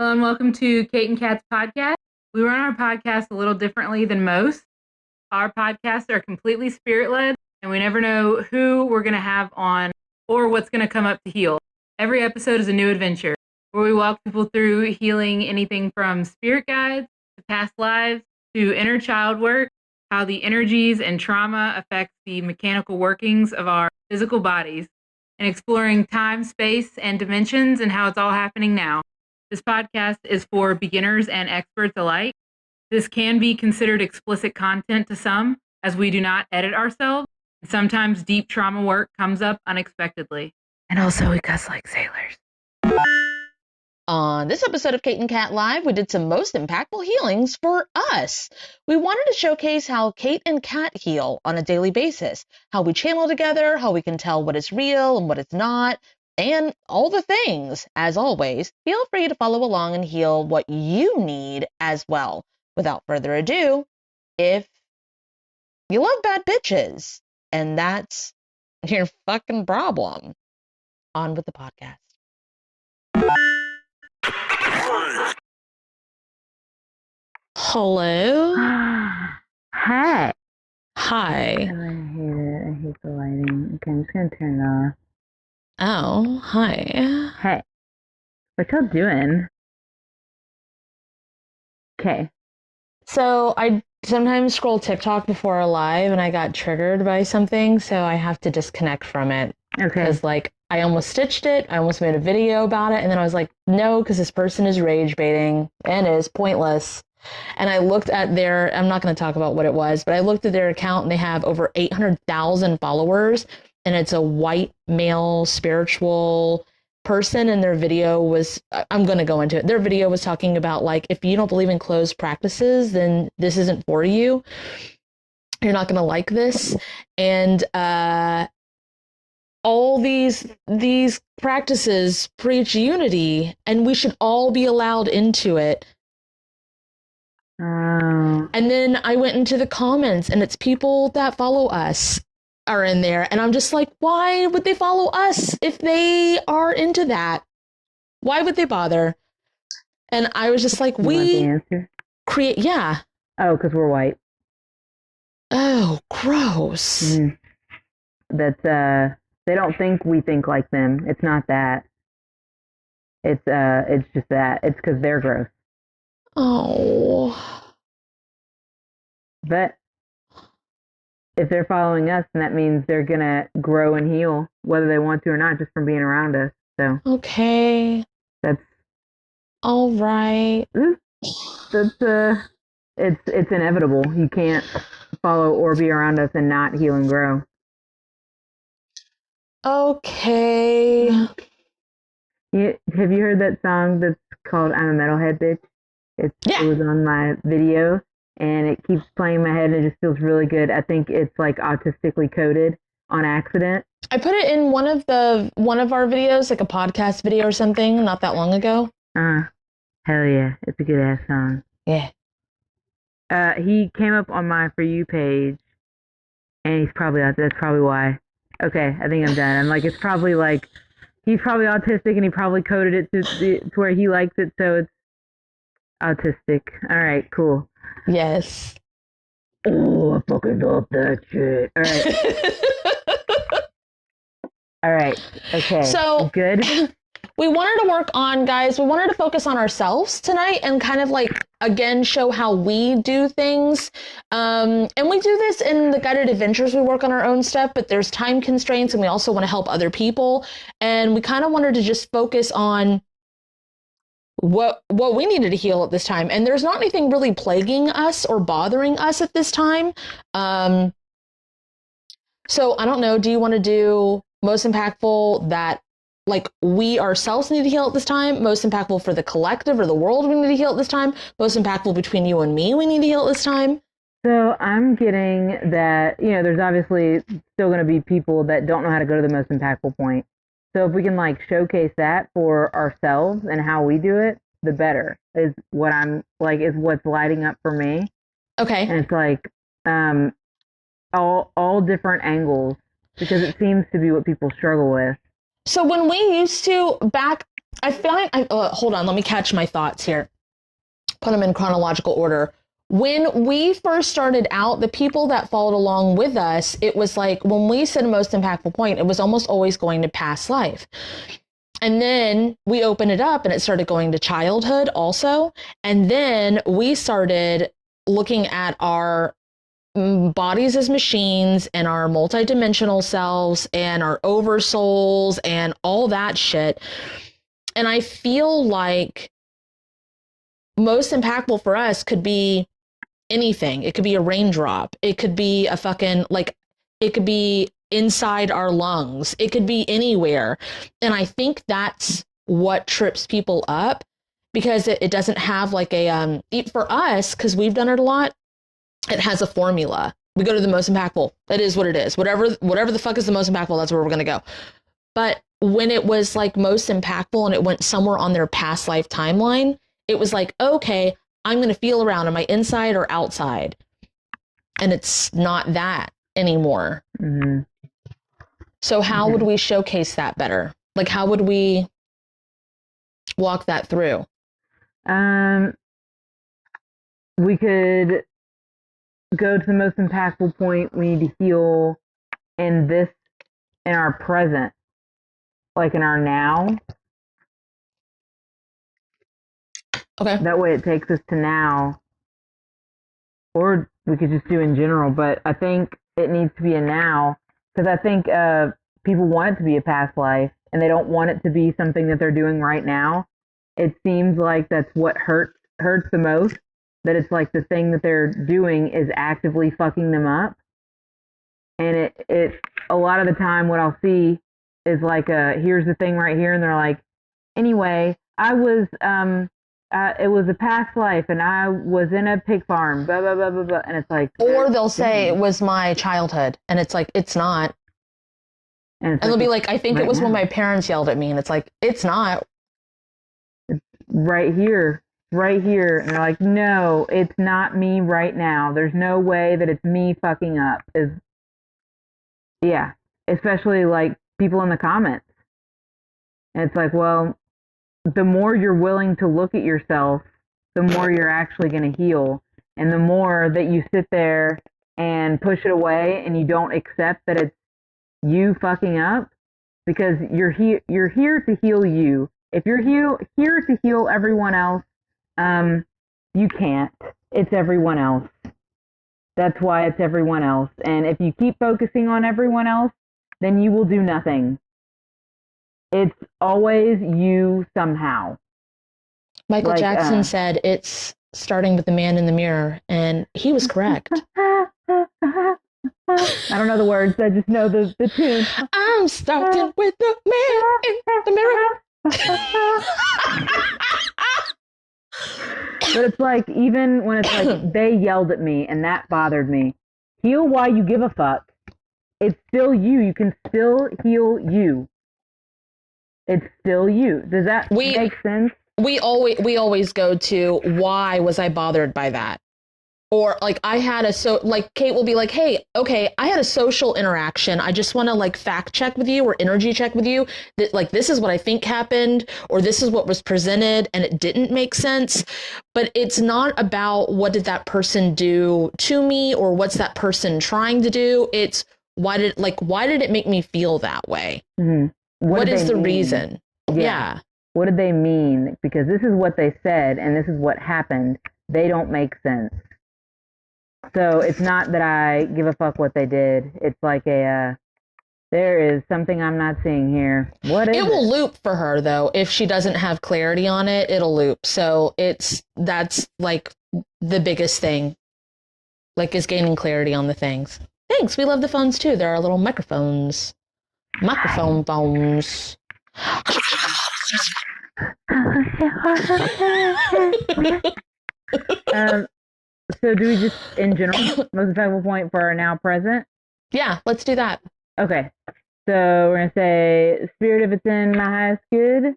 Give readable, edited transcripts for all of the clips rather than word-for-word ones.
Hello and welcome to Kate and Kat's podcast. We run our podcast a little differently than most. Our podcasts are completely spirit-led, and we never know who we're going to have on or what's going to come up to heal. Every episode is a new adventure where we walk people through healing anything from spirit guides to past lives to inner child work, how the energies and trauma affect the mechanical workings of our physical bodies, and exploring time, space, and dimensions and how it's all happening now. This podcast is for beginners and experts alike. This can be considered explicit content to some, as we do not edit ourselves. Sometimes deep trauma work comes up unexpectedly. And also we cuss like sailors. On this episode of Kate and Kat Live, we did some most impactful healings for us. We wanted to showcase how Kate and Kat heal on a daily basis, how we channel together, how we can tell what is real and what is not, and all the things. As always, feel free to follow along and heal what you need as well. Without further ado, if you love bad bitches, and that's your fucking problem, on with the podcast. Hello? Hey. Hi. I hate it. I hate the lighting. Okay, I'm just going to turn it off. Oh, hi. Hey. What y'all doing? Okay. So I sometimes scroll TikTok before a live and I got triggered by something, so I have to disconnect from it. Okay. Because, like, I almost stitched it, I almost made a video about it, and then I was like, no, because this person is rage baiting and is pointless. And I looked at their, I'm not going to talk about what it was, but I looked at their account and they have over 800,000 followers, and it's a white male spiritual person, and their video was, I'm going to go into it. Their video was talking about, like, if you don't believe in closed practices, then this isn't for you. You're not going to like this. And all these practices preach unity, and we should all be allowed into it. And then I went into the comments, and it's people that follow us are in there, and I'm just like, why would they follow us if they are into that? Why would they bother? And I was just like, You want the answer? Yeah. Oh, because we're white. Oh, gross. That's they don't think we think like them. It's not that. It's just that. It's because they're gross. Oh. But if they're following us, then that means they're gonna grow and heal, whether they want to or not, just from being around us. So Okay. that's all right. That's it's inevitable. You can't follow or be around us and not heal and grow. Okay. Have you heard that song that's called "I'm a Metalhead Bitch"? It was on my video, and it keeps playing in my head, and it just feels really good. I think it's like autistically coded on accident. I put it in one of our videos, like a podcast video or something, not that long ago. Hell yeah, it's a good ass song. Yeah. He came up on my For You page, and he's probably out there. That's probably why. Okay, I think I'm done. I'm like, it's probably like, he's probably autistic, and he probably coded it to where he likes it, so it's autistic. All right, cool. Yes. Oh, I fucking love that shit. All right. All right. Okay. So good. We wanted to work on, guys, we wanted to focus on ourselves tonight and kind of like, again, show how we do things. And we do this in the guided adventures. We work on our own stuff, but there's time constraints, and we also want to help other people. And we kind of wanted to just focus on what we needed to heal at this time. And there's not anything really plaguing us or bothering us at this time. So I don't know, do you want to do most impactful that, like, we ourselves need to heal at this time, most impactful for the collective or the world we need to heal at this time, most impactful between you and me we need to heal at this time? So I'm getting that, there's obviously still going to be people that don't know how to go to the most impactful point. So if we can, like, showcase that for ourselves and how we do it, the better is what I'm like, is what's lighting up for me. Okay. And it's like all different angles, because it seems to be what people struggle with. So when we used to, back I find, hold on, let me catch my thoughts here. Put them in chronological order. When we first started out, the people that followed along with us, it was like when we said most impactful point, it was almost always going to past life. And then we opened it up and it started going to childhood also. And then we started looking at our bodies as machines and our multidimensional selves and our oversouls and all that shit. And I feel like most impactful for us could be anything. It could be a raindrop. It could be a fucking, like, it could be inside our lungs. It could be anywhere. And I think that's what trips people up, because it doesn't have like a, for us, because we've done it a lot, it has a formula. We go to the most impactful. It is what it is. Whatever the fuck is the most impactful, that's where we're going to go. But when it was like most impactful and it went somewhere on their past life timeline, it was like, okay, I'm going to feel around. Am I inside or outside? And it's not that anymore. Mm-hmm. So how would we showcase that better? Like, how would we walk that through? We could go to the most impactful point. We need to heal in our present, like in our now. Okay. That way it takes us to now. Or we could just do in general, but I think it needs to be a now, because I think people want it to be a past life and they don't want it to be something that they're doing right now. It seems like that's what hurts the most, that it's like the thing that they're doing is actively fucking them up. And it a lot of the time what I'll see is like, here's the thing right here, and they're like, anyway, I was it was a past life and I was in a pig farm, blah blah blah blah blah, and it's like, or they'll say it was my childhood, and it's like, it's not. And they'll be like, I think it was when my parents yelled at me, and it's like, it's not. It's right here. And they're like, no, it's not me right now. There's no way that it's me fucking up. Yeah, especially like people in the comments. And it's like, well, the more you're willing to look at yourself, the more you're actually going to heal. And the more that you sit there and push it away and you don't accept that it's you fucking up, because you're here to heal you. If you're here to heal everyone else, you can't. It's everyone else. That's why it's everyone else. And if you keep focusing on everyone else, then you will do nothing. It's always you somehow. Michael Jackson said it's starting with the man in the mirror, and he was correct. I don't know the words. I just know the tune. I'm starting with the man in the mirror. But it's like, even when it's like they yelled at me and that bothered me, heal while you give a fuck. It's still you. You can still heal you. It's still you. Does that make sense? We always go to, why was I bothered by that? Or like, Kate will be like, hey, okay, I had a social interaction. I just want to like fact check with you or energy check with you that like, this is what I think happened, or this is what was presented and it didn't make sense. But it's not about what did that person do to me or what's that person trying to do. It's why did it make me feel that way? Mm-hmm. What is the reason? Yeah. What did they mean? Because this is what they said and this is what happened. They don't make sense. So it's not that I give a fuck what they did. It's like there is something I'm not seeing here. What is it? It will loop for her, though. If she doesn't have clarity on it, it'll loop. So that's like the biggest thing, like, is gaining clarity on the things. Thanks. We love the phones, too. There are little microphones. Microphone phones. So do we just, in general, most valuable point for our now present? Yeah, let's do that. Okay. So we're going to say, Spirit, if it's in my highest good,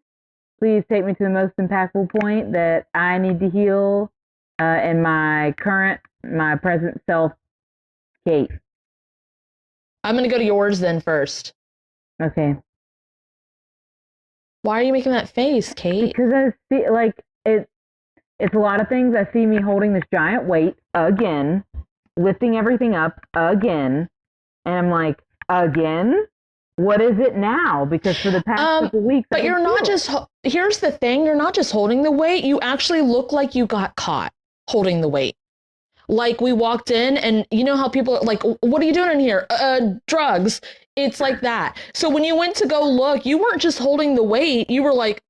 please take me to the most impactful point that I need to heal in my present self, Kate. I'm going to go to yours then first. Okay. Why are you making that face, Kate? Because I see, like, it's a lot of things. I see me holding this giant weight again, lifting everything up again, and I'm like, again? What is it now? Because for the past couple weeks, but you're not just. Here's the thing: you're not just holding the weight. You actually look like you got caught holding the weight. Like we walked in, and you know how people are like, "What are you doing in here? Drugs." It's like that. So when you went to go look, you weren't just holding the weight. You were like,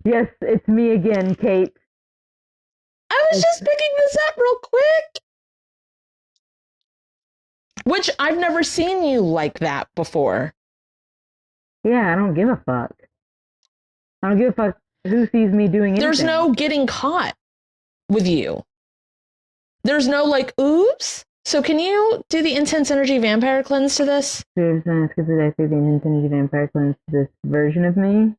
"Yes, it's me again, Kate. I was just picking this up real quick." Which I've never seen you like that before. Yeah, I don't give a fuck. I don't give a fuck who sees me doing anything. There's no getting caught with you. There's no like, oops. So can you do the intense energy vampire cleanse to this? There's no do the intense energy vampire cleanse to this version of me.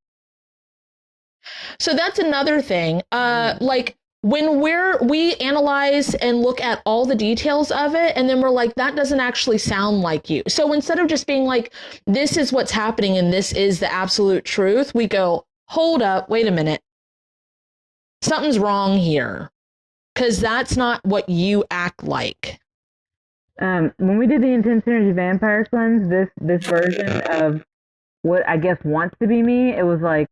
So that's another thing. Like when we analyze and look at all the details of it, and then we're like, that doesn't actually sound like you. So instead of just being like, this is what's happening and this is the absolute truth, we go, hold up, wait a minute. Something's wrong here. Because that's not what you act like. When we did the intense energy vampire cleanse, this version of what I guess wants to be me, it was like,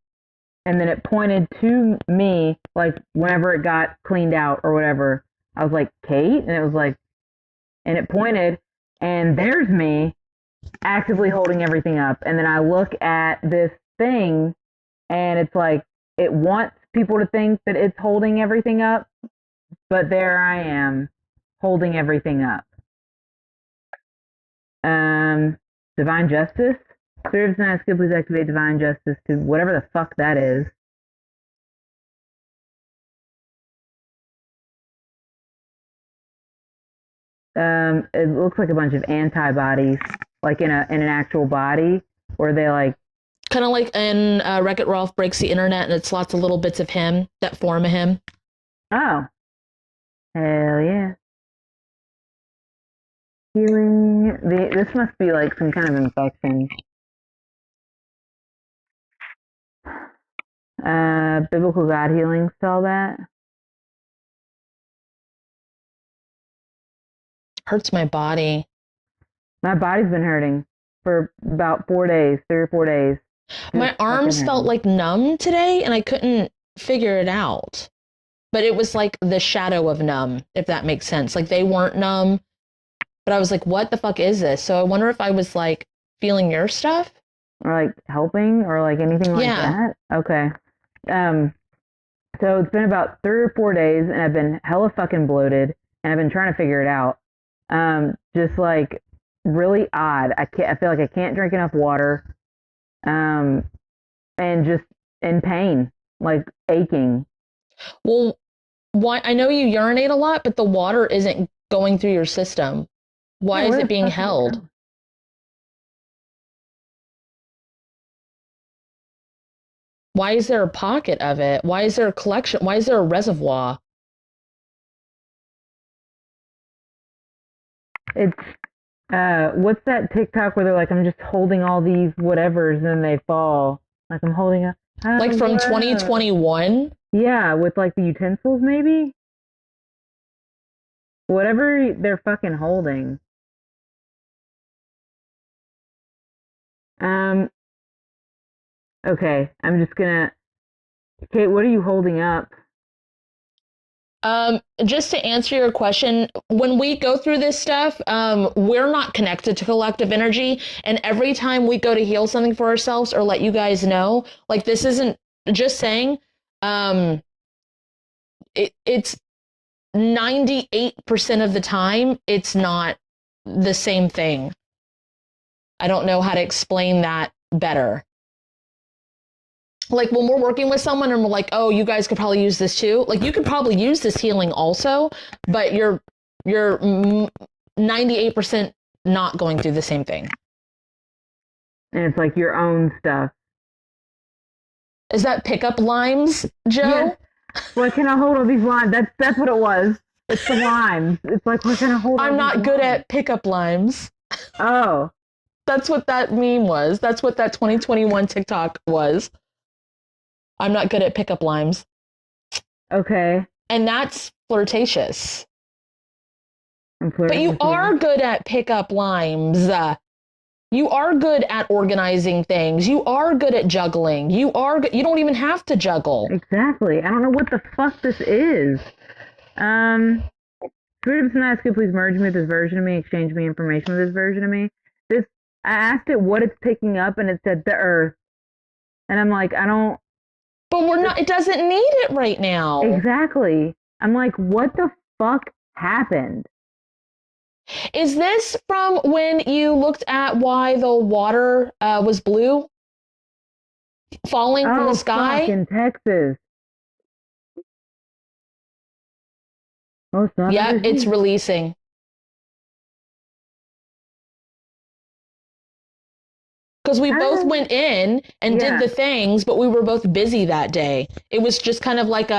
and then it pointed to me, like whenever it got cleaned out or whatever, I was like, Kate? And it was like, and it pointed, and there's me actively holding everything up. And then I look at this thing, and it's like, it wants people to think that it's holding everything up, but there I am, holding everything up. Divine justice? Serves nice, could please activate divine justice to whatever the fuck that is. It looks like a bunch of antibodies, like in an actual body, where they like... Kind of like in Wreck-It Ralph Breaks the Internet, and it's lots of little bits of him that form a him. Oh. Hell yeah. Healing... This must be like some kind of infection. Biblical God healing, saw that. Hurts my body. My body's been hurting for about 4 days, 3 or 4 days. My arms felt like numb today, and I couldn't figure it out. But it was like the shadow of numb, if that makes sense. Like they weren't numb, but I was like, what the fuck is this? So I wonder if I was like feeling your stuff? Or like helping or like anything like that? Okay. So it's been about 3 or 4 days, and I've been hella fucking bloated, and I've been trying to figure it out. Just like really odd. I feel like I can't drink enough water. And just in pain, like aching. Well, why? I know you urinate a lot, but the water isn't going through your system. Why is it being held? Why is there a pocket of it? Why is there a collection? Why is there a reservoir? It's, what's that TikTok where they're like, I'm just holding all these whatevers and then they fall. Like I'm holding a... Like from 2021? Yeah, with like the utensils maybe? Whatever they're fucking holding. Okay, I'm just gonna... Kate, what are you holding up? Just to answer your question, when we go through this stuff, we're not connected to collective energy. And every time we go to heal something for ourselves or let you guys know, like this isn't just saying, it's 98% of the time, it's not the same thing. I don't know how to explain that better. Like when we're working with someone and we're like, oh, you guys could probably use this too. Like you could probably use this healing also, but you're 98% not going through the same thing. And it's like your own stuff. Is that pickup limes, Joe? Yeah. Well, can I hold all these limes? That's what it was. It's the limes. It's like, we're gonna hold. I'm not good at pickup limes. Oh. That's what that meme was. That's what that 2021 TikTok was. I'm not good at pickup lines. Okay. And that's flirtatious. But you are good at pickup lines. You are good at organizing things. You are good at juggling. You don't even have to juggle. Exactly. I don't know what the fuck this is. Freedom Tonight, could please merge me with this version of me, exchange me information with this version of me. I asked it what it's picking up, and it said the earth. And I'm like, I don't... But it doesn't need it right now. Exactly. I'm like, what the fuck happened? Is this from when you looked at why the water was blue? Falling from the sky? Fuck, in Texas. Oh, yeah, it's releasing. Because we both went in and did the things, but we were both busy that day. It was just kind of like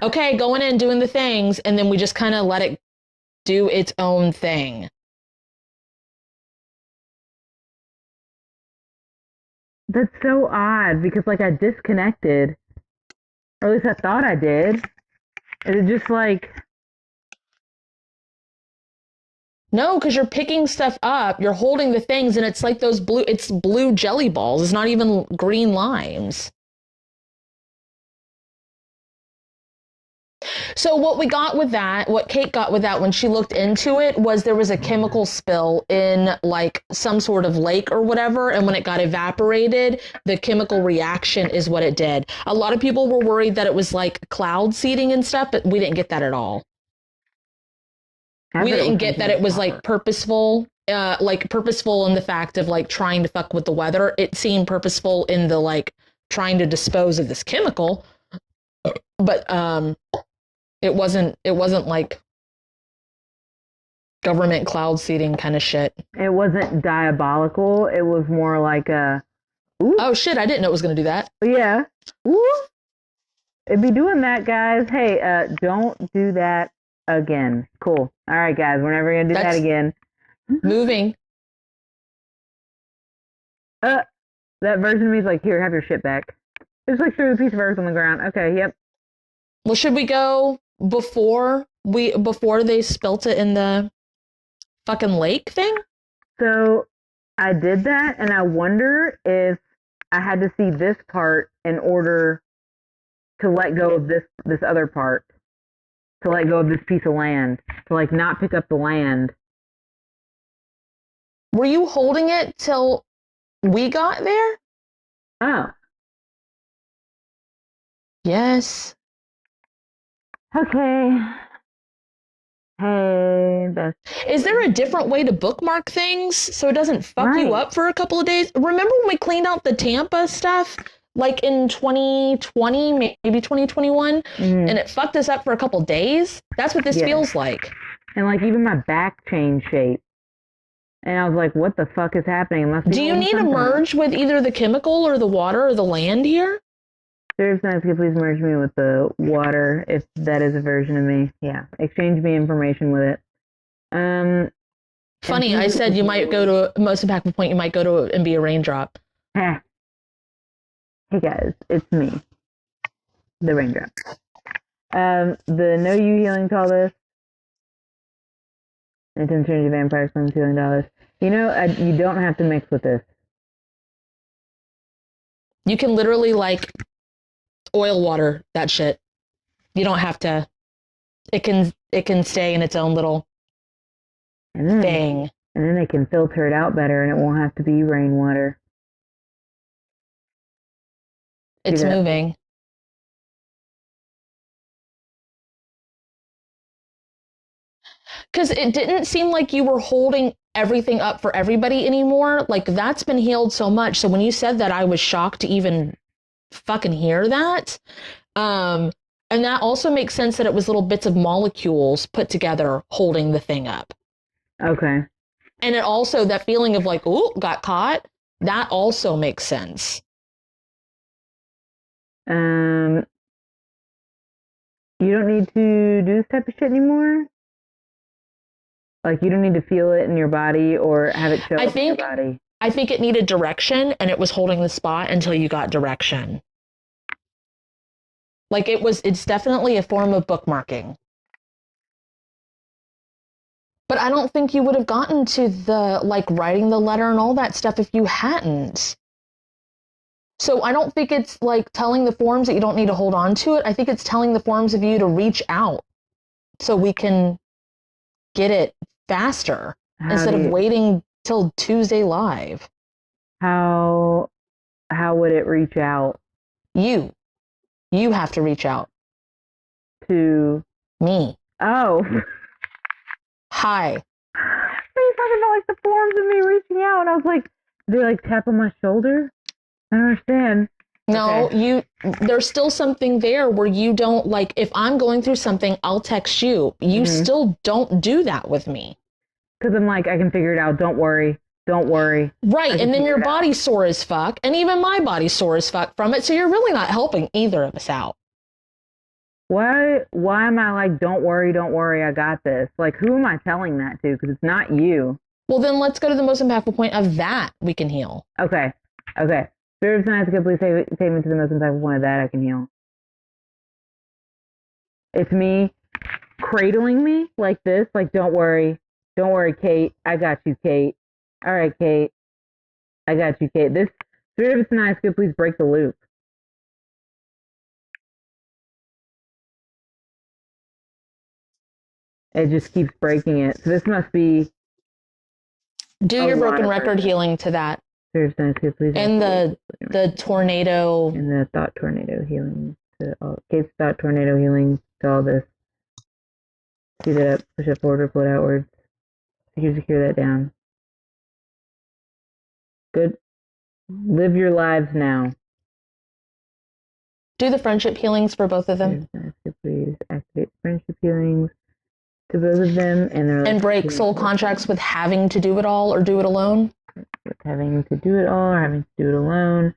okay, going in, doing the things, and then we just kind of let it do its own thing. That's so odd, because I disconnected. Or at least I thought I did. Is it just No, because you're picking stuff up, you're holding the things, and it's like it's blue jelly balls. It's not even green limes. So what Kate got with that when she looked into it was there was a chemical spill in some sort of lake or whatever, and when it got evaporated, the chemical reaction is what it did. A lot of people were worried that it was cloud seeding and stuff, but we didn't get that at all. We didn't get that it was purposeful, purposeful in the fact of trying to fuck with the weather. It seemed purposeful in the trying to dispose of this chemical, but it wasn't government cloud seeding kind of shit. it wasn't diabolical. It was more ooh. Oh shit, I didn't know it was gonna do that. Yeah. Ooh. It'd be doing that, guys. Hey, don't do that again. Cool. All right, guys, we're never gonna do that again. Moving. That version of me is here, have your shit back. Just threw a piece of earth on the ground. Okay, yep. Well, should we go before they spilt it in the fucking lake thing? So I did that, and I wonder if I had to see this part in order to let go of this other part. To let go of this piece of land. To not pick up the land. Were you holding it till we got there? Oh. Yes. Okay. Hey, Beth. Is there a different way to bookmark things so it doesn't fuck you up for a couple of days? Remember when we cleaned out the Tampa stuff? In 2020, maybe 2021, and it fucked us up for a couple days? That's what this feels like. And even my back changed shape. And I was like, what the fuck is happening? Do you need to merge with either the chemical or the water or the land here? Seriously, could you please merge me with the water, if that is a version of me. Yeah. Exchange me information with it. Funny, I said you might go to, most impactful point, you might go to and be a raindrop. Hey guys, it's me, the raindrop. The No You Healing to all this. Intention to vampire slim $2 million. You don't have to mix with this. You can literally oil water that shit. You don't have to. It can stay in its own little thing. And then they can filter it out better, and it won't have to be rainwater. It's moving. Because it didn't seem like you were holding everything up for everybody anymore. That's been healed so much. So when you said that, I was shocked to even fucking hear that. And that also makes sense that it was little bits of molecules put together holding the thing up. Okay. And it also, that feeling of ooh, got caught, that also makes sense. You don't need to do this type of shit anymore? You don't need to feel it in your body or have it show up in your body? I think it needed direction, and it was holding the spot until you got direction. Like it's definitely a form of bookmarking. But I don't think you would have gotten to the, like, writing the letter and all that stuff if you hadn't. So I don't think it's, like, telling the forms that you don't need to hold on to it. I think it's telling the forms of you to reach out so we can get it faster instead of waiting till Tuesday live. How would it reach out? You have to reach out. To me. Oh. Hi. You talking about like the forms of me reaching out, and I was like, they like tap on my shoulder? I don't understand. No, okay. There's still something there where you don't, like, if I'm going through something, I'll text you. You still don't do that with me. Because I'm like, I can figure it out. Don't worry. Don't worry. Right, and then your body's sore as fuck, and even my body's sore as fuck from it, so you're really not helping either of us out. Why am I like, don't worry, I got this? Like, who am I telling that to? Because it's not you. Well, then let's go to the most impactful point of that we can heal. Okay. Spirit of Sana's please take me to the most impactful point of that I can heal. It's me cradling me like this, like, don't worry, Kate. I got you, Kate. All right, Kate. I got you, Kate. This Spirit of Sana's please break the loop. It just keeps breaking it. So this must be... Do your broken record healing to that. Please. And the tornado... And the thought tornado healing. Kate's thought tornado healing to all this. See that up, push it forward, pull it outwards. Secure that down. Good. Live your lives now. Do the friendship healings for both of them. Please activate friendship healings to both of them, and break soul contracts with having to do it all or do it alone. With having to do it all, or having to do it alone,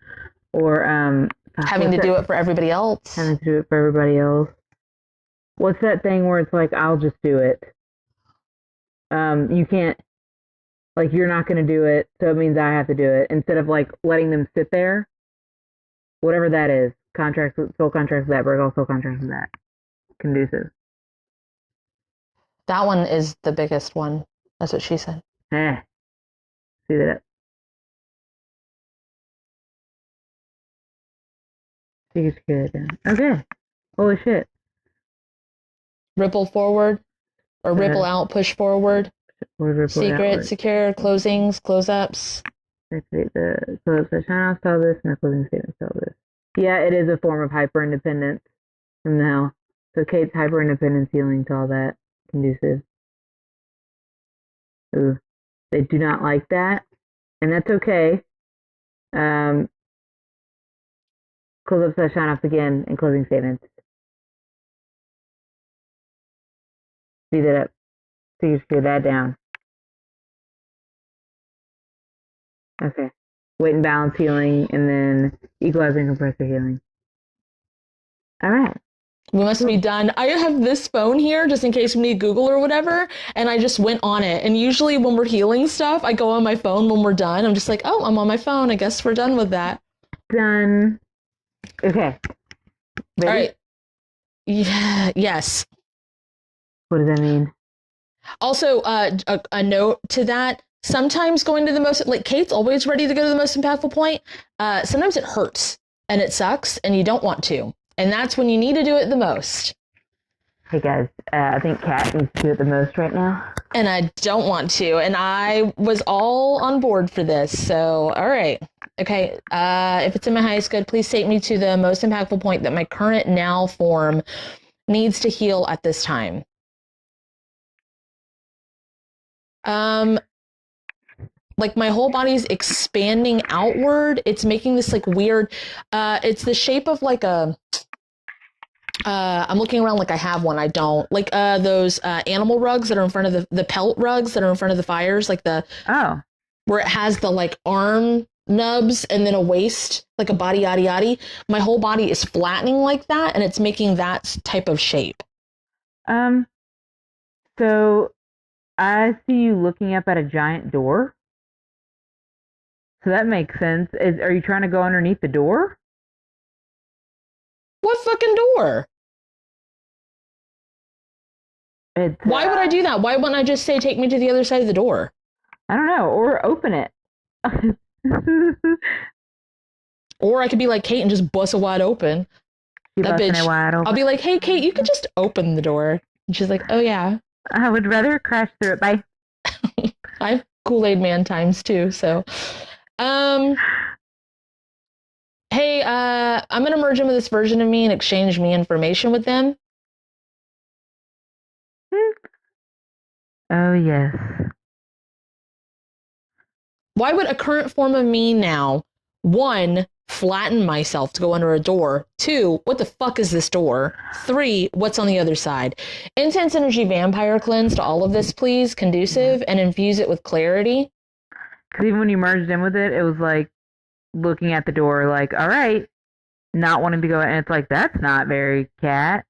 or having to do it for everybody else. Having to do it for everybody else. What's that thing where it's like, I'll just do it? You can't, like, you're not going to do it, so it means I have to do it. Instead of like letting them sit there, whatever that is, soul contracts with that, break all soul contracts with that. Conducive. That one is the biggest one. That's what she said. See that? Secure it down. Okay. Holy shit. Ripple forward, or ripple out, push forward. Secret, secure, closings, close-ups. Activate the close-ups that shine off, tell this, and the closing statements tell this. Yeah, it is a form of hyper-independence from the hell. So Kate's hyper-independence healing to all that. Conducive. Ooh. They do not like that, and that's okay. Close-ups that shine off again, and closing statements. Speed it up. So you screw that down. Okay. Weight and balance healing, and then equalizer and compressor healing. All right. We must be done. I have this phone here just in case we need Google or whatever, and I just went on it. And usually when we're healing stuff, I go on my phone when we're done. I'm just like, oh, I'm on my phone. I guess we're done with that. Done. Okay. Ready? All right. Yeah. Yes. What does that mean? Also, a note to that. Sometimes going to the most, like, Kate's always ready to go to the most impactful point. Sometimes it hurts and it sucks and you don't want to. And that's when you need to do it the most. Hey guys, I think Kat needs to do it the most right now. And I don't want to. And I was all on board for this. So, all right. Okay. If it's in my highest good, please take me to the most impactful point that my current now form needs to heal at this time. Like my whole body's expanding outward. It's making this like weird, it's the shape of like a, I'm looking around like I have one. I don't. Like those animal rugs that are in front of the pelt rugs that are in front of the fires, like where it has the like arm nubs and then a waist, like a body yaddy yaddy. My whole body is flattening like that, and it's making that type of shape. So I see you looking up at a giant door. So that makes sense. Are you trying to go underneath the door? What fucking door? Why would I do that? Why wouldn't I just say, take me to the other side of the door? I don't know, or open it. Or I could be like Kate and just bust it wide open. That bitch. Wide open. I'll be like, hey, Kate, you could just open the door. And she's like, oh, yeah. I would rather crash through it. Bye. I have Kool-Aid Man times too, so. Hey, I'm going to merge in with this version of me and exchange me information with them. Oh, yes. Why would a current form of me now, 1, flatten myself to go under a door, 2, what the fuck is this door, 3, what's on the other side? Intense energy vampire cleanse to all of this, please, conducive, and infuse it with clarity. Because even when you merged in with it, it was like looking at the door like, all right, not wanting to go, and it's like, that's not very cat.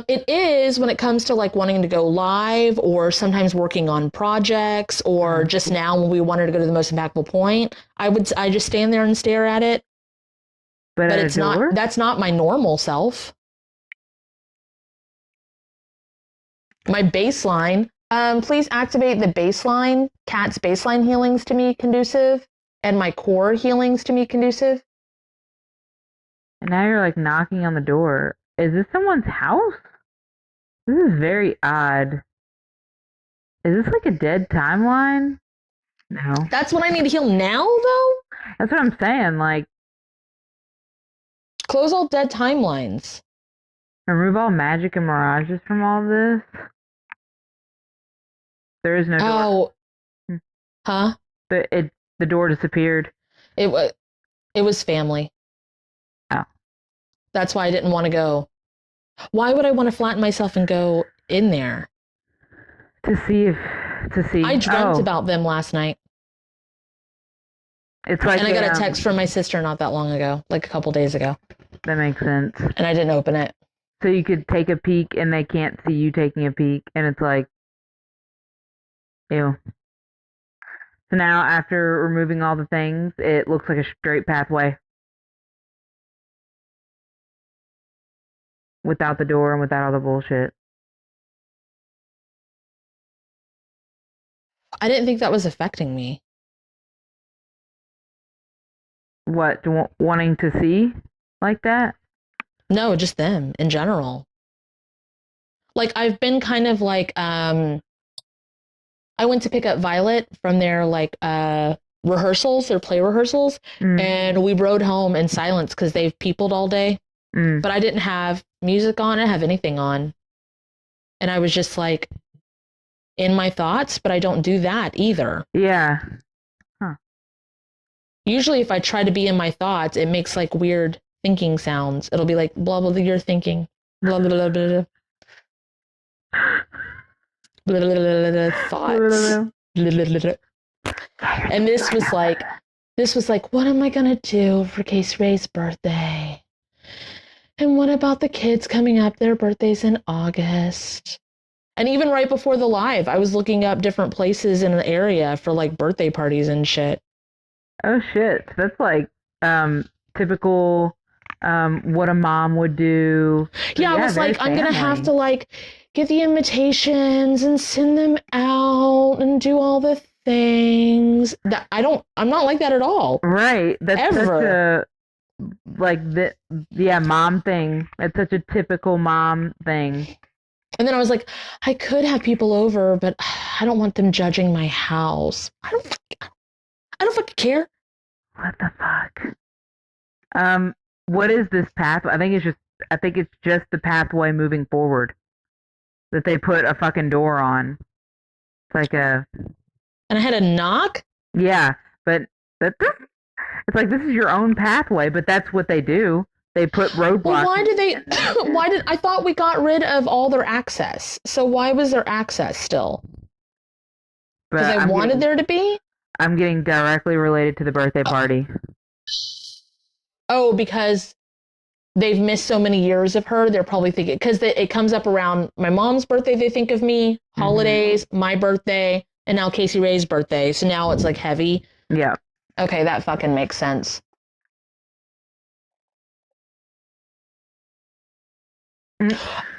It is when it comes to like wanting to go live or sometimes working on projects or just now when we wanted to go to the most impactful point, I just stand there and stare at it. But it's not, that's not my normal self. My baseline, please activate the baseline, Kat's baseline healings to me conducive and my core healings to me conducive. And now you're like knocking on the door. Is this someone's house? This is very odd. Is this like a dead timeline? No. That's what I need to heal now, though? That's what I'm saying. Like, close all dead timelines. Remove all magic and mirages from all this. There is no door. Oh. Huh? The door disappeared. It was family. Oh. That's why I didn't want to go. Why would I want to flatten myself and go in there? To see. I dreamt about them last night. It's like, and I got a text from my sister not that long ago, like a couple days ago. That makes sense. And I didn't open it. So you could take a peek and they can't see you taking a peek, and it's like, ew. So now, after removing all the things, it looks like a straight pathway. Without the door and without all the bullshit. I didn't think that was affecting me. What, wanting to see like that? No, just them in general. Like, I've been kind of like, I went to pick up Violet from their like rehearsals, their play rehearsals, and we rode home in silence because they've peopled all day. But I didn't have music on, I didn't have anything on. And I was just like in my thoughts, but I don't do that either. Yeah. Usually if I try to be in my thoughts, it makes like weird thinking sounds. It'll be like, blah, blah, blah, you're thinking. Blah, blah, blah, blah, blah. Blah, blah, blah, blah, thoughts. Blah, blah, blah, blah. And this was like, what am I going to do for Casey Ray's birthday? And what about the kids coming up? Their birthdays in August. And even right before the live, I was looking up different places in the area for like birthday parties and shit. Oh shit. That's like typical what a mom would do. Yeah, I was like, I'm going to have to like get the invitations and send them out and do all the things. That I'm not like that at all. Right. That's ever. Such a mom thing. It's such a typical mom thing. And then I was like, I could have people over, but I don't want them judging my house. I don't fucking care. What the fuck? What is this path? I think it's just the pathway moving forward that they put a fucking door on. It's like a. And I had a knock. Yeah, but it's like this is your own pathway, but that's what they do. They put roadblocks. Well, I thought we got rid of all their access. So why was there access still? Because I wanted there to be? I'm getting directly related to the birthday party. Oh, because they've missed so many years of her. They're probably thinking, because it comes up around my mom's birthday, they think of me, holidays, my birthday, and now Casey Ray's birthday. So now it's like heavy. Yeah. Okay, that fucking makes sense.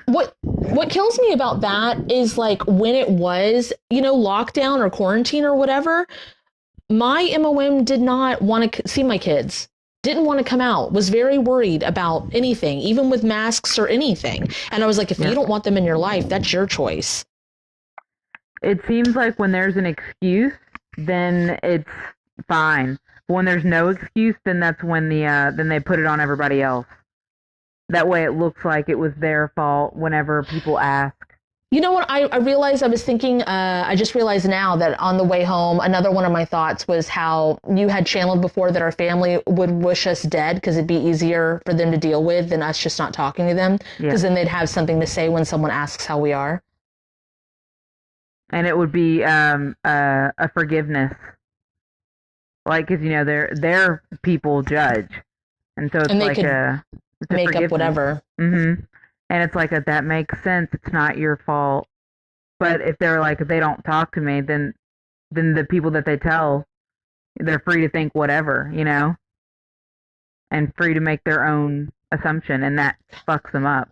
What kills me about that is like when it was, lockdown or quarantine or whatever, my MOM did not want to see my kids. Didn't want to come out, was very worried about anything, even with masks or anything. And I was like, if you don't want them in your life, that's your choice. It seems like when there's an excuse, then it's fine. But when there's no excuse, then that's when then they put it on everybody else. That way it looks like it was their fault whenever people ask. You know what? I realized I was thinking, I just realized now that on the way home, another one of my thoughts was how you had channeled before that our family would wish us dead because it'd be easier for them to deal with than us just not talking to them. Because then they'd have something to say when someone asks how we are. And it would be a forgiveness. Like, because, their people judge. And so it's and they like could make up whatever. Mm-hmm. And it's like, that makes sense. It's not your fault. But if they're like, if they don't talk to me, then the people that they tell, they're free to think whatever, and free to make their own assumption, and that fucks them up.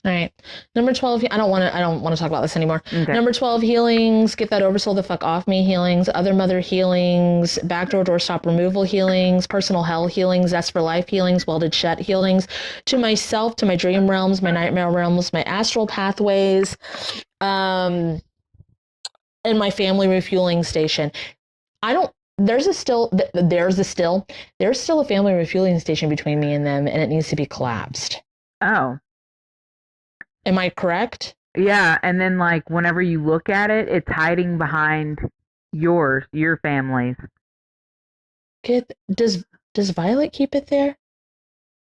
All right. Number 12, I don't want to talk about this anymore. Okay. Number 12, healings, get that oversoul the fuck off me healings, other mother healings, backdoor doorstop removal healings, personal hell healings, that's for life healings, welded shut healings, to myself, to my dream realms, my nightmare realms, my astral pathways, and my family refueling station. There's still a family refueling station between me and them, and it needs to be collapsed. Oh. Am I correct? Yeah, and then like whenever you look at it, it's hiding behind your family's. Does Violet keep it there?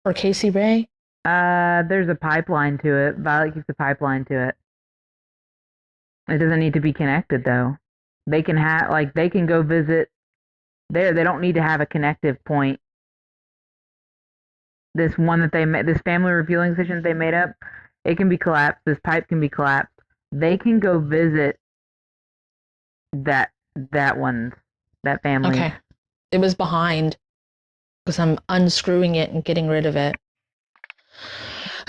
Or Casey Ray? There's a pipeline to it. Violet keeps a pipeline to it. It doesn't need to be connected though. They can go visit there. They don't need to have a connective point. This one that this family refueling station that they made up, it can be collapsed. This pipe can be collapsed. They can go visit that family. Okay. It was behind because I'm unscrewing it and getting rid of it.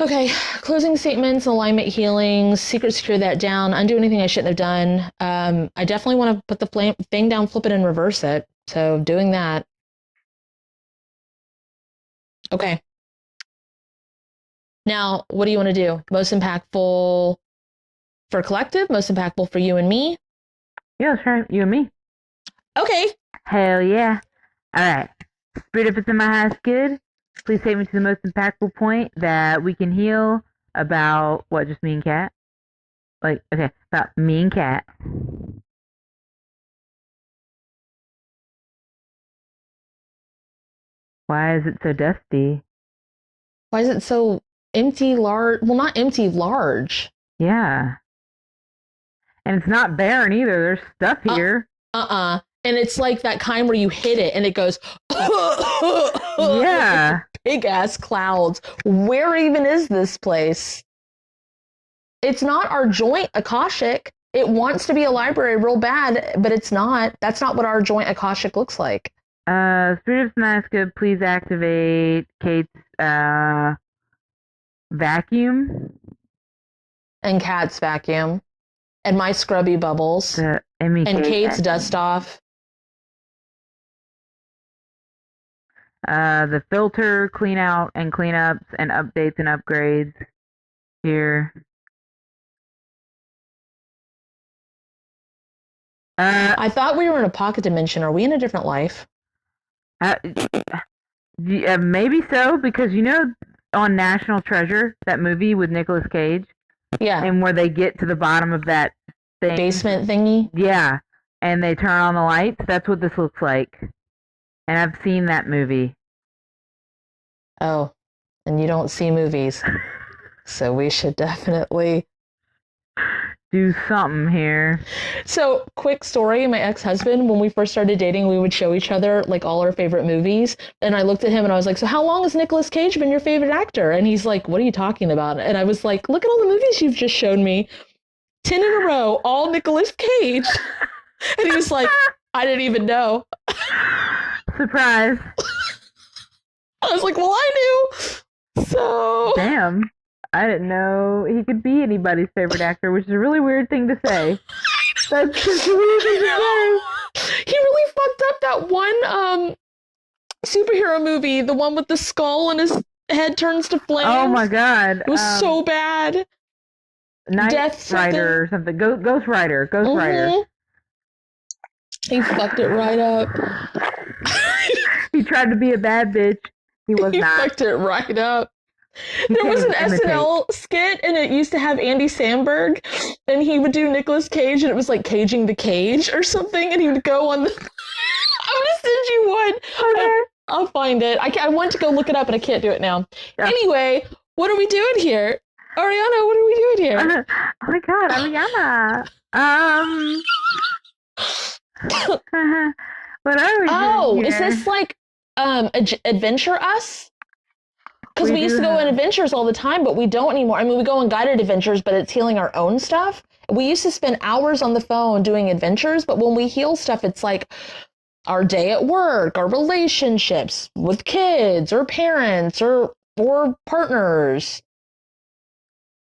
Okay. Closing statements, alignment healings, secret secure that down, undo anything I shouldn't have done. I definitely want to put the thing down, flip it, and reverse it. So doing that. Okay. Now, what do you want to do? Most impactful for collective? Most impactful for you and me? Yeah, sure. You and me. Okay. Hell yeah. All right. Spirit, if it's in my highest good, please take me to the most impactful point that we can heal about, what, just me and Kat? About me and Kat. Why is it so dusty? Why is it so empty, large? Well, not empty, large. Yeah. And it's not barren either. There's stuff here. And it's like that kind where you hit it and it goes, yeah. Big ass clouds. Where even is this place? It's not our joint Akashic. It wants to be a library real bad, but it's not. That's not what our joint Akashic looks like. Spirit of Sanaska, please activate Kate's vacuum. And Kat's vacuum. And my scrubby bubbles. And Kate's dust off. The filter, clean out and cleanups and updates and upgrades here. I thought we were in a pocket dimension. Are we in a different life? Maybe so, because on National Treasure, that movie with Nicolas Cage? Yeah. And where they get to the bottom of that thing. Basement thingy? Yeah. And they turn on the lights. That's what this looks like. And I've seen that movie. Oh, and you don't see movies. So we should definitely do something here. So, quick story, my ex-husband, when we first started dating, we would show each other like all our favorite movies. And I looked at him and I was like, so how long has Nicolas Cage been your favorite actor? And he's like, what are you talking about? And I was like, look at all the movies you've just shown me. 10 in a row, all Nicolas Cage. And he was like, I didn't even know. Surprise. I was like, well, I knew. So. Damn. I didn't know he could be anybody's favorite actor, which is a really weird thing to say. That's just a weird thing to say. He really fucked up that one superhero movie, the one with the skull and his head turns to flames. Oh my god. It was so bad. Knight Rider or something. Ghost Rider. Ghost Rider. He fucked it right up. He tried to be a bad bitch. He was He not. fucked it right up. There was an SNL skit, and it used to have Andy Samberg, and he would do Nicolas Cage, and it was like Caging the Cage or something, and he would go on the... I'm gonna send you one. Okay. I'll find it. I want to go look it up, and I can't do it now. Yeah. Anyway, what are we doing here? Ariana, what are we doing here? Oh my god, Ariana. What are we doing here? Is this like Adventure Us? Because we used to go on adventures all the time, but we don't anymore. I mean, we go on guided adventures, but it's healing our own stuff. We used to spend hours on the phone doing adventures, but when we heal stuff, it's like our day at work, our relationships with kids or parents or partners.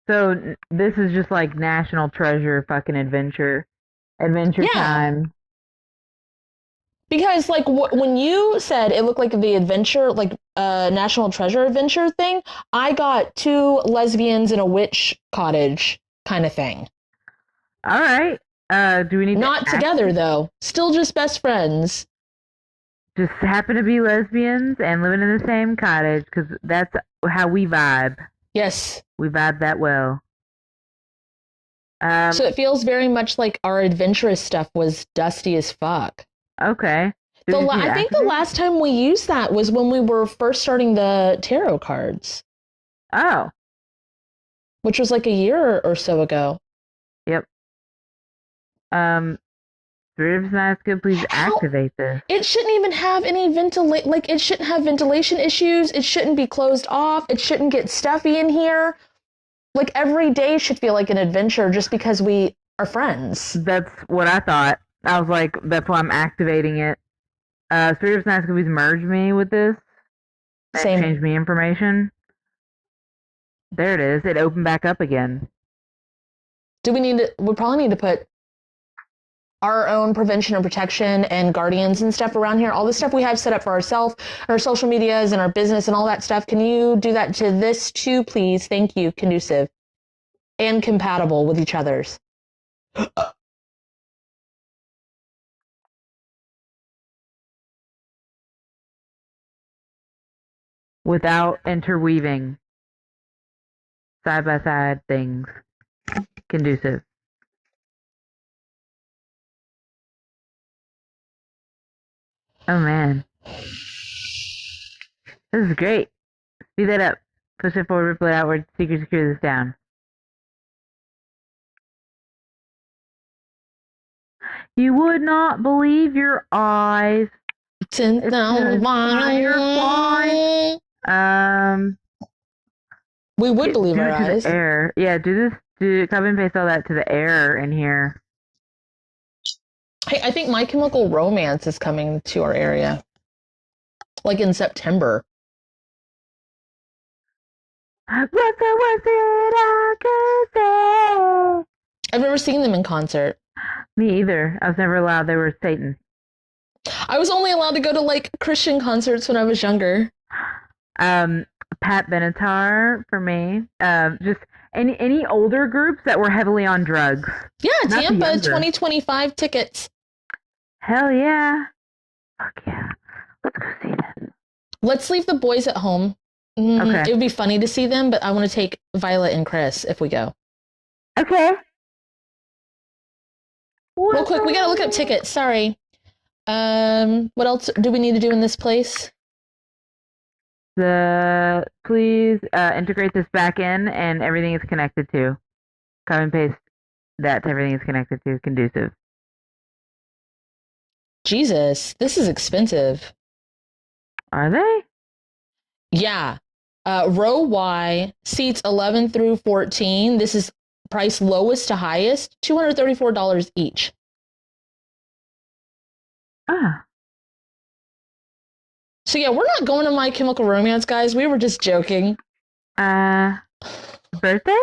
So this is just like National Treasure fucking adventure time. Because, like, when you said it looked like the adventure, like, National Treasure adventure thing, I got 2 lesbians in a witch cottage kind of thing. All right. Do we need Not together, though. Still just best friends. Just happen to be lesbians and living in the same cottage, because that's how we vibe. Yes. We vibe that well. So it feels very much like our adventurous stuff was dusty as fuck. Okay. I think the last time we used that was when we were first starting the tarot cards. Oh. Which was like a year or so ago. Yep. Spirit of Sanaciones, please activate this. It shouldn't even have any it shouldn't have ventilation issues. It shouldn't be closed off. It shouldn't get stuffy in here. Like, every day should feel like an adventure just because we are friends. That's what I thought. I was like, that's why I'm activating it. Spirit of Sanaciones, please merge me with this. Same. Change me information. There it is. It opened back up again. We probably need to put our own prevention and protection and guardians and stuff around here. All the stuff we have set up for ourselves, our social medias and our business and all that stuff. Can you do that to this too, please? Thank you. Conducive and compatible with each other's. Without interweaving side-by-side things. Conducive. Oh man. This is great. Speed that up. Push it forward, ripple it outward, secure this down. You would not believe your eyes. We would believe our eyes. Air. Yeah, do copy and paste all that to the air in here. Hey, I think My Chemical Romance is coming to our area. Like in September. What was it I could say? I've never seen them in concert. Me either. I was never allowed. They were Satan. I was only allowed to go to, like, Christian concerts when I was younger. Pat Benatar for me. Just any older groups that were heavily on drugs. Yeah, Tampa 2025 tickets. Hell yeah. Fuck yeah. Let's go see them. Let's leave the boys at home. Okay. It would be funny to see them, but I want to take Violet and Chris if we go. Okay. Real quick, we gotta look up tickets. Sorry. What else do we need to do in this place? Please integrate this back in, and everything is connected to. Copy and paste that to everything is connected to. Conducive. Jesus, this is expensive. Are they? Yeah. Row Y, seats 11 through 14. This is price lowest to highest, $234 each. Ah. So yeah, we're not going to My Chemical Romance, guys. We were just joking. Well, Birthday?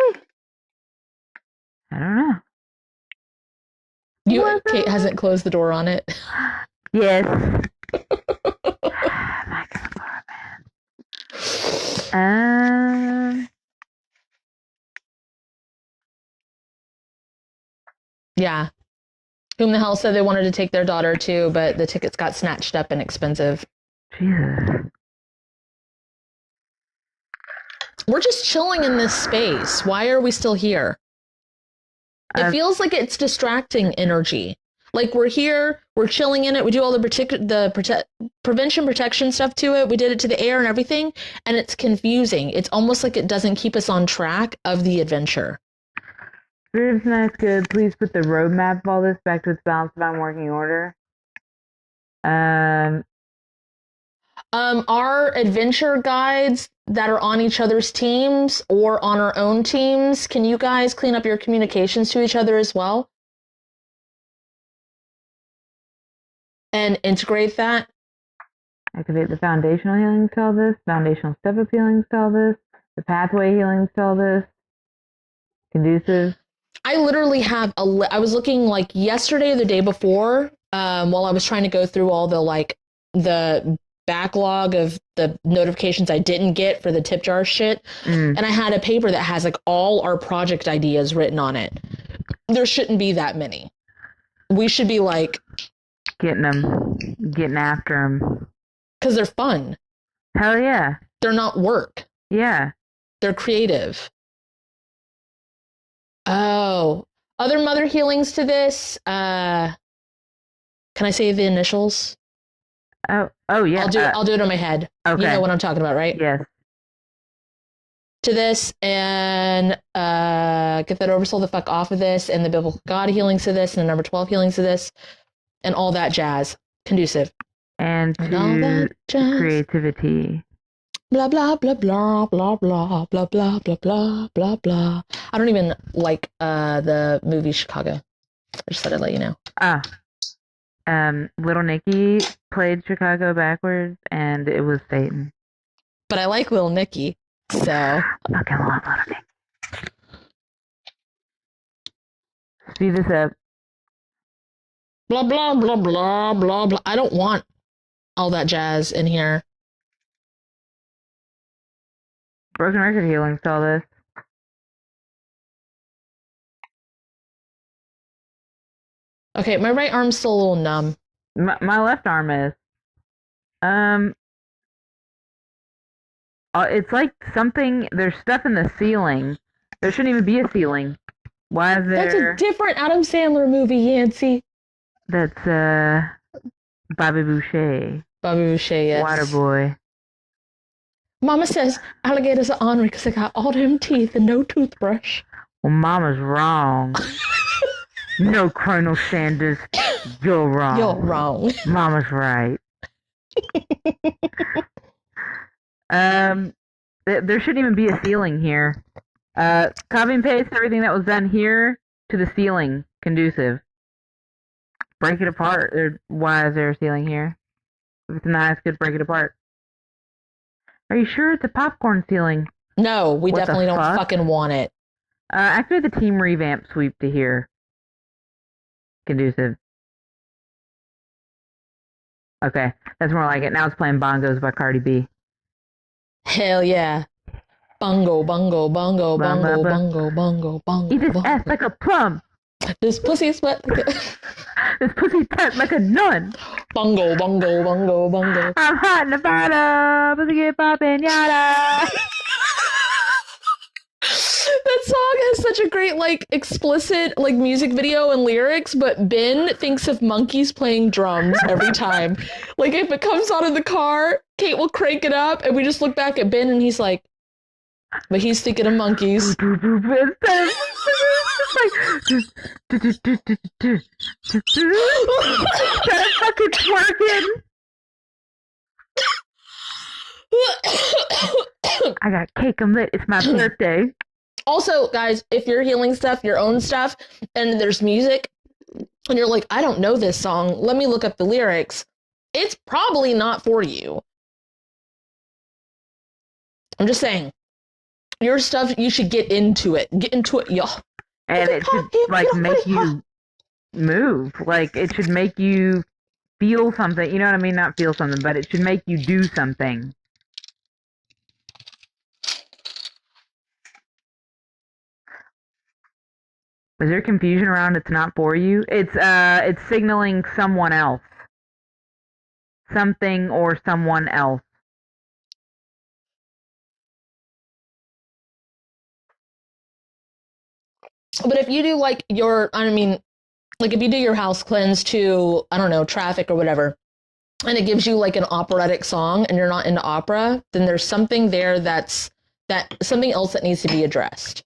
I don't know. Kate hasn't closed the door on it. Yes. Yeah. Whom the hell said they wanted to take their daughter too, but the tickets got snatched up and expensive. Jesus. We're just chilling in this space. Why are we still here? It feels like it's distracting energy. Like we're here, we're chilling in it. We do all the prevention protection stuff to it. We did it to the air and everything, and it's confusing. It's almost like it doesn't keep us on track of the adventure. Spirit's nice, good. Please put the roadmap of all this back to its balanced divine working order. Our adventure guides that are on each other's teams or on our own teams, can you guys clean up your communications to each other as well? And integrate that? Activate the foundational healing spell this, foundational step-up healing spell this, the pathway healing spell this, conducive. I literally have I was looking like yesterday or the day before, while I was trying to go through all the backlog of the notifications I didn't get for the tip jar shit. And I had a paper that has like all our project ideas written on it. There shouldn't be that many. We should be like getting after them. Because they're fun. Hell yeah. They're not work. Yeah. They're creative. Oh, other mother healings to this. Can I say the initials? Oh yeah. I'll do it on my head. Okay. You know what I'm talking about, right? Yes. To this and get that oversoul the fuck off of this, and the biblical God healings to this, and the number 12 healings to this, and all that jazz. Conducive. And to creativity. Blah blah blah blah blah blah blah blah blah blah blah blah. I don't even like the movie Chicago. I just thought I'd let you know. Little Nicky played Chicago backwards, and it was Satan. But I like Little Nicky, so. Fucking love Little Nicky. Speed this up. Blah blah blah blah blah blah. I don't want all that jazz in here. Broken record healing saw this. Okay, my right arm's still a little numb. My left arm is. It's like something. There's stuff in the ceiling. There shouldn't even be a ceiling. Why is there? That's a different Adam Sandler movie, Yancy. That's Bobby Boucher. Bobby Boucher, yes. Waterboy. Mama says alligators are ornery because they got all them teeth and no toothbrush. Well, Mama's wrong. No, Colonel Sanders, you're wrong. You're wrong. Mama's right. There shouldn't even be a ceiling here. Copy and paste everything that was done here to the ceiling. Conducive. Break it apart. Why is there a ceiling here? If it's nice, good, break it apart. Are you sure it's a popcorn ceiling? No, we definitely don't fucking want it. Activate the team revamp sweep to here. Conducive. Okay, that's more like it. Now it's playing Bongos by Cardi B. Hell yeah. Bongo, bongo, bongo, bongo, bongo, bongo, bongo. Eat this ass like a plum. This pussy sweat like a... This pussy tight like a nun. Bongo, bongo, bongo, bongo. I'm hot in the bottom. Pussy get poppin', yada. That song has such a great, like, explicit, like, music video and lyrics, but Ben thinks of monkeys playing drums every time. Like, if it comes on in the car, Kate will crank it up, and we just look back at Ben, and he's like, but he's thinking of monkeys. Fucking twerking. I got cake and lit. It's my birthday. Also, guys, if you're healing stuff, your own stuff, and there's music, and you're like, I don't know this song, let me look up the lyrics, it's probably not for you. I'm just saying. Your stuff, you should get into it. Get into it, y'all. And it should like make you move. Like it should make you feel something. You know what I mean? Not feel something, but it should make you do something. Is there confusion around it's not for you? It's signaling someone else. Something or someone else. But if you do like if you do your house cleanse to, I don't know, traffic or whatever, and it gives you like an operatic song and you're not into opera, then there's something there that's something else that needs to be addressed.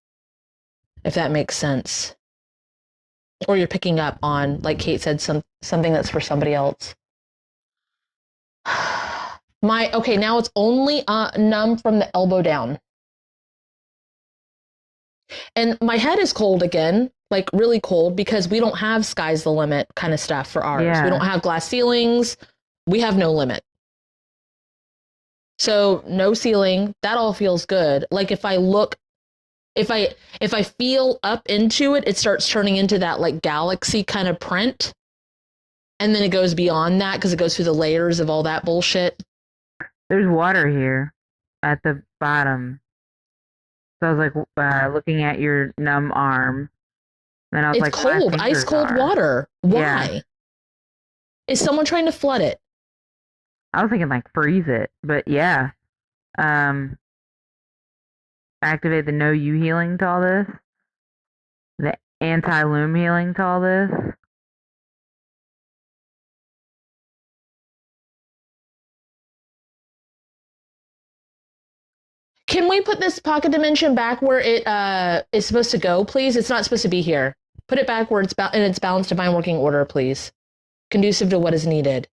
If that makes sense. Or you're picking up on, like Kate said, something that's for somebody else. Now it's only numb from the elbow down. And my head is cold again, like really cold, because we don't have sky's the limit kind of stuff for ours. Yeah. We don't have glass ceilings. We have no limit. So no ceiling, that all feels good. Like if I feel up into it, it starts turning into that like galaxy kind of print. And then it goes beyond that because it goes through the layers of all that bullshit. There's water here at the bottom. So I was like looking at your numb arm. Then I was It's like, cold, ice cold water. Why? Yeah. Is someone trying to flood it? I was thinking like freeze it, but yeah. Activate the no you healing to all this. The anti-loom healing to all this. Can we put this pocket dimension back where it is supposed to go, please? It's not supposed to be here. Put it back where it's in its balanced divine working order, please. Conducive to what is needed.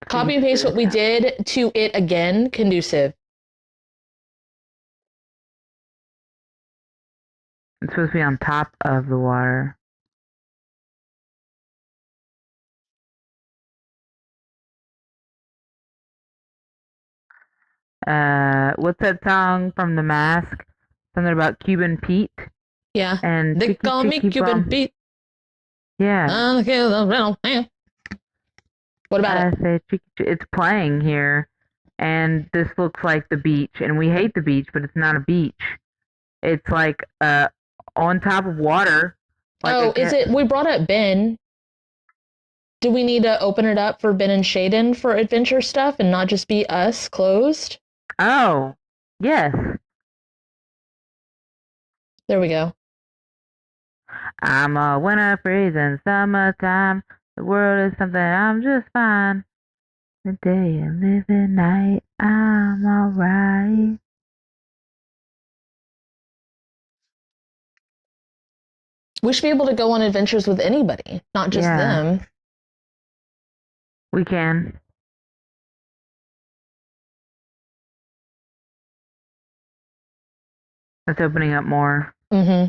Copy and paste what we did to it again, conducive. It's supposed to be on top of the water. What's that song from The Mask? Something about Cuban Pete? Yeah. And they call me Cuban Pete. Yeah. What about it? It's playing here, and this looks like the beach, and we hate the beach, but it's not a beach. It's like on top of water. Like is it? We brought up Ben. Do we need to open it up for Ben and Shaden for adventure stuff and not just be us closed? Oh, yes. There we go. I'm a winter freezing summertime. The world is something, I'm just fine. The day and live the night, I'm alright. We should be able to go on adventures with anybody, not just them. We can. That's opening up more. Mm-hmm.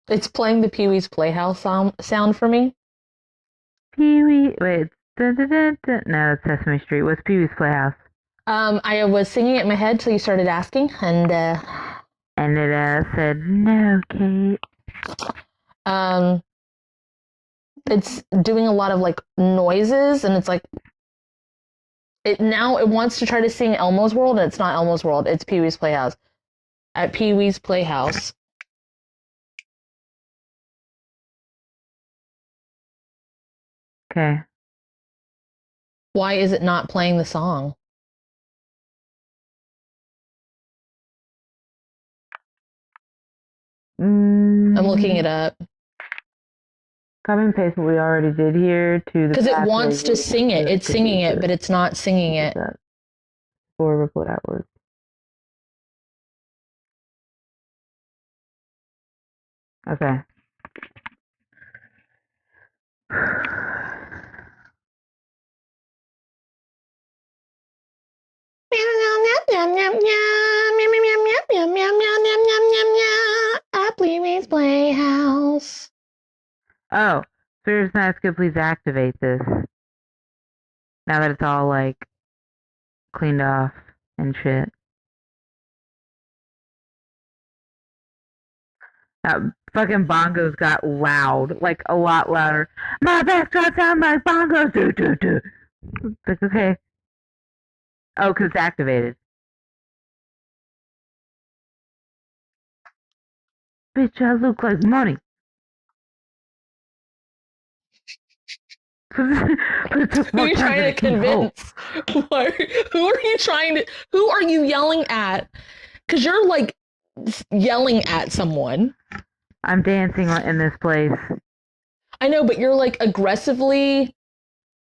It's playing the Pee-wee's Playhouse sound for me. Pee-wee, wait, no, that's Sesame Street. What's Pee-wee's Playhouse? I was singing it in my head till you started asking, and it said, no, Kate. It's doing a lot of like noises, and it's like it wants to try to sing Elmo's World, and it's not Elmo's World, it's Pee-wee's Playhouse. At Pee-wee's Playhouse. Okay. Why is it not playing the song? I'm looking it up. Copy and paste what we already did here to the. Because it wants to sing it. It's singing it, but it's not singing it. Or report outwards. Okay. Pee-wee's Playhouse. Oh, Spirit of Sana's good, please activate this. Now that it's all, like, cleaned off and shit. Fucking bongos got loud. Like, a lot louder. My backdrop sound like bongos. Do, do, do. It's okay. Oh, because it's activated. Bitch, I look like money. Who are you trying to convince? Who are you trying to... Who are you yelling at? Because you're, like, yelling at someone. I'm dancing in this place. I know, but you're, like, aggressively...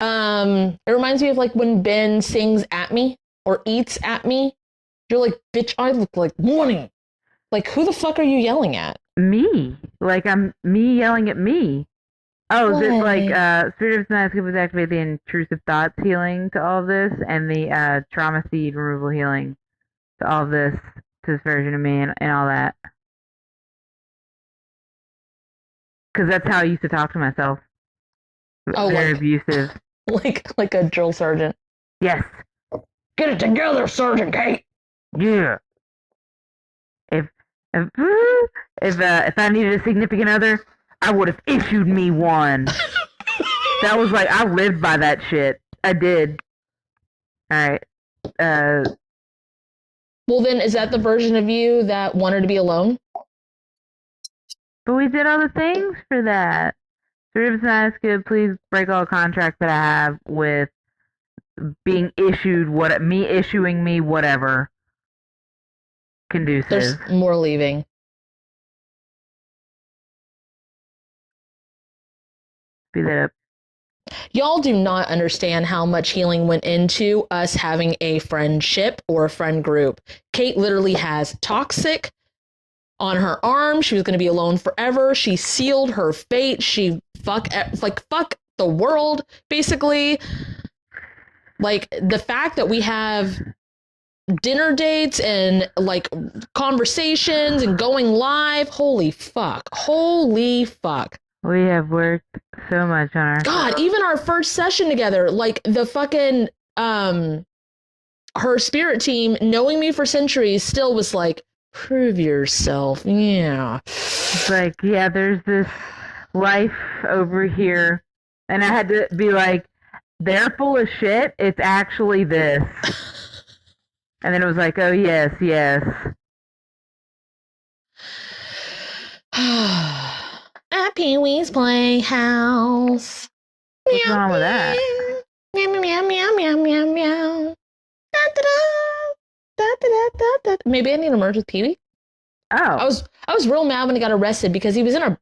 It reminds me of, like, when Ben sings at me or eats at me. You're like, bitch, I look like money. Like, who the fuck are you yelling at? Me. Like, I'm me yelling at me. Oh, is it like Spirit of Sana's was activate the intrusive thoughts healing to all of this, and the trauma seed removal healing to all of this, to this version of me, and all that. Because that's how I used to talk to myself. Oh, very abusive. Like a drill sergeant. Yes. Get it together, Sergeant Kate. Yeah. If I needed a significant other, I would have issued me one. That was like, I lived by that shit. I did. Alright. Well then, is that the version of you that wanted to be alone? But we did all the things for that. Spirit of Sana's good, please break all contracts that I have with being issued, me issuing me whatever. Conducive. There's more leaving. Speed that up. Y'all do not understand how much healing went into us having a friendship or a friend group. Kate literally has toxic on her arm. She was going to be alone forever. She sealed her fate. She fuck the world, basically. Like, the fact that we have dinner dates and, like, conversations and going live. Holy fuck. We have worked so much on our... God, even our first session together, like, the fucking, her spirit team, knowing me for centuries, still was like, prove yourself. Yeah. It's like, yeah, there's this life over here. And I had to be like, they're full of shit. It's actually this. And then it was like, oh, yes, yes. At Pee-wee's Playhouse. What's wrong with that? Meow, meow, meow, meow, meow, meow, meow. Da, da, da, da, da, da, da. Maybe I need to merge with Pee-wee. Oh. I was real mad when he got arrested because he was in a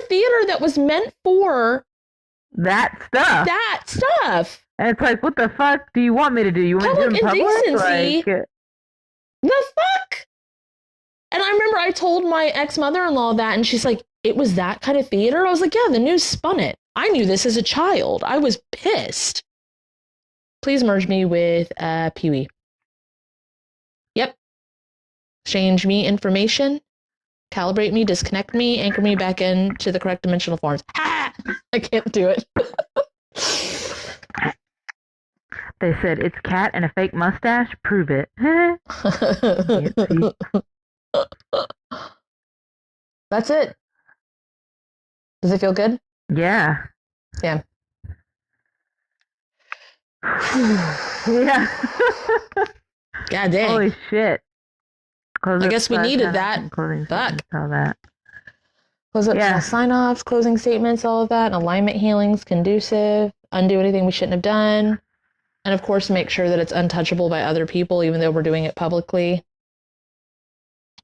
theater that was meant for that stuff. And it's like, what the fuck do you want me to do? You want me to do it in public? Indecency. Like, the fuck? And I remember I told my ex-mother-in-law that, and she's like, it was that kind of theater? I was like, yeah, the news spun it. I knew this as a child. I was pissed. Please merge me with Pee-wee. Yep. Exchange me information. Calibrate me, disconnect me, anchor me back into the correct dimensional forms. Ha! I can't do it. They said, it's cat and a fake mustache. Prove it. That's it. Does it feel good? Yeah. Yeah. Yeah. God dang. Holy shit. I guess we needed that. Fuck. All that. Close up sign-offs, closing statements, all of that, alignment healings, conducive, undo anything we shouldn't have done. And of course, make sure that it's untouchable by other people, even though we're doing it publicly.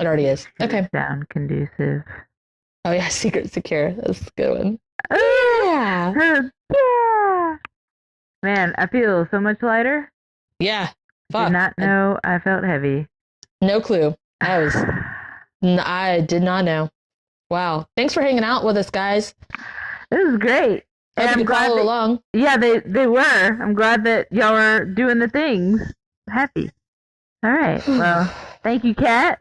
It already is. Okay. Sound conducive. Oh yeah, secret secure. That's a good one. Yeah. Yeah. Man, I feel so much lighter. Yeah. Fuck. Did not know I felt heavy. No clue. I did not know. Wow. Thanks for hanging out with us, guys. This is great. And I'm glad follow along. Yeah, they were. I'm glad that y'all are doing the things. Happy. All right. Well, thank you, Kat.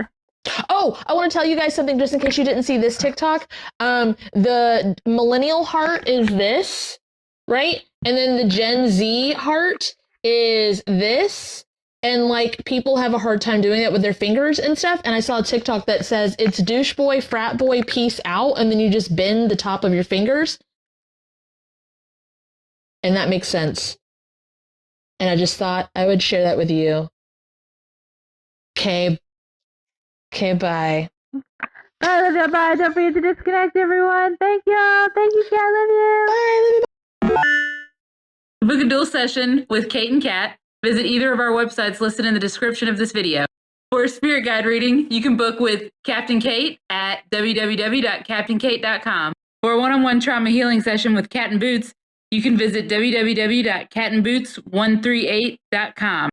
Oh, I want to tell you guys something just in case you didn't see this TikTok. The millennial heart is this, right? And then the Gen Z heart is this. And like people have a hard time doing that with their fingers and stuff. And I saw a TikTok that says it's douche boy, frat boy, peace out. And then you just bend the top of your fingers. And that makes sense. And I just thought I would share that with you. Okay. Okay, bye. Bye. Don't forget to disconnect, everyone. Thank y'all. Thank you, Kat. Love you. Bye. Love you. To book a dual session with Kate and Kat, visit either of our websites listed in the description of this video. For a spirit guide reading, you can book with Captain Kate at www.captainkate.com. For a one-on-one trauma healing session with Cat and Boots, you can visit www.catandboots138.com.